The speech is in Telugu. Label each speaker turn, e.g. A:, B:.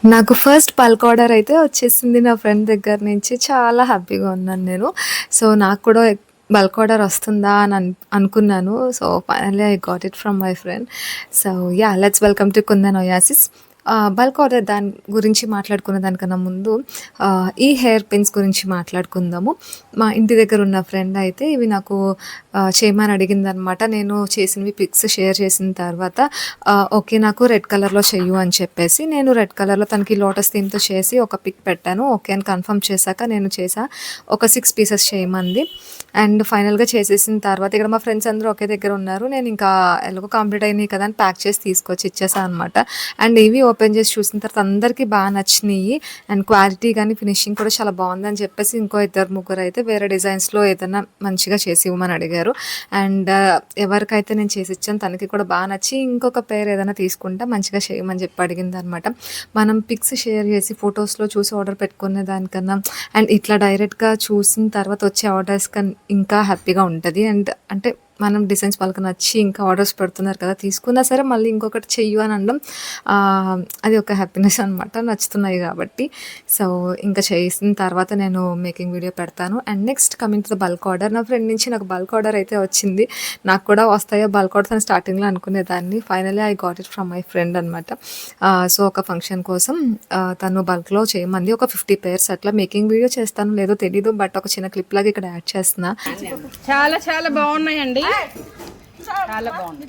A: నాకు ఫస్ట్ బల్క్ ఆర్డర్ అయితే వచ్చేసింది నా ఫ్రెండ్ దగ్గర నుంచి. చాలా హ్యాపీగా ఉన్నాను నేను. సో, నాకు కూడా బల్క్ ఆర్డర్ వస్తుందా అని అనుకున్నాను. So, finally I got it from my friend. So, yeah! Let's welcome to kundan oasis. Bulk order దాని గురించి మాట్లాడుకునే దానికన్నా ముందు ఈ హెయిర్ పిన్స్ గురించి మాట్లాడుకుందాము. మా ఇంటి దగ్గర ఉన్న ఫ్రెండ్ అయితే ఇవి నాకు చేయమని అడిగిందనమాట. నేను చేసినవి పిక్స్ షేర్ చేసిన తర్వాత ఓకే, నాకు రెడ్ కలర్‌లో చెయ్యు అని చెప్పేసి నేను రెడ్ కలర్‌లో తనకి లోటస్ థీమ్‌తో చేసి ఒక పిక్ పెట్టాను. ఓకే అని కన్ఫర్మ్ చేశాక నేను చేశా. ఒక 6 పీసెస్ చేయమంది. అండ్ ఫైనల్‌గా చేసేసిన తర్వాత ఇక్కడ మా ఫ్రెండ్స్ అందరూ ఒకే దగ్గర ఉన్నారు. నేను ఇంకా ఎలాగో కంప్లీట్ అయినాయి కదా అని ప్యాక్ చేసి తీసుకొచ్చి ఇచ్చేసా అనమాట. అండ్ ఇవి ఓపెన్ చేసి చూసిన తర్వాత అందరికీ బాగా నచ్చినాయి. అండ్ క్వాలిటీ కానీ ఫినిషింగ్ కూడా చాలా బాగుందని చెప్పేసి ఇంకో ఇద్దరు ముగ్గురు అయితే వేరే డిజైన్స్‌లో ఏదైనా మంచిగా చేసి ఇవ్వమని అడిగారు. అండ్ ఎవరికైతే నేను చేసి ఇచ్చానో తనకి కూడా బాగా నచ్చి ఇంకొక పేరు ఏదైనా తీసుకుంటా మంచిగా చేయమని చెప్పి అడిగిందనమాట. మనం పిక్స్ షేర్ చేసి ఫొటోస్‌లో చూసి ఆర్డర్ పెట్టుకునే దానికన్నా అండ్ ఇట్లా డైరెక్ట్‌గా చూసిన తర్వాత వచ్చే ఆర్డర్స్ ఇంకా హ్యాపీగా ఉంటది. అండ్ అంటే మనం డిజైన్స్ వాళ్ళకి నచ్చి ఇంకా ఆర్డర్స్ పెడుతున్నారు కదా! తీసుకున్నా సరే మళ్ళీ ఇంకొకటి చెయ్యు అని అనడం అది ఒక హ్యాపీనెస్ అనమాట. నచ్చుతున్నాయి కాబట్టి. సో, ఇంకా చేసిన తర్వాత నేను మేకింగ్ వీడియో పెడతాను. And next coming to the bulk order. నా ఫ్రెండ్ నుంచి నాకు బల్క్ ఆర్డర్ అయితే వచ్చింది. నాకు కూడా వస్తాయో బల్క్ ఆర్డర్స్ అని స్టార్టింగ్‌లో అనుకునేదాన్ని. Finally I got it from my friend అనమాట. సో, ఒక ఫంక్షన్ కోసం తను బల్క్‌లో చేయమంది. ఒక 50 పెయిర్స్ అట్లా మేకింగ్ వీడియో చేస్తానో లేదో తెలీదు. బట్ ఒక చిన్న క్లిప్ లాగా ఇక్కడ యాడ్ చేస్తున్నా.
B: చాలా చాలా బాగున్నాయండి. చాలా బాగుంది.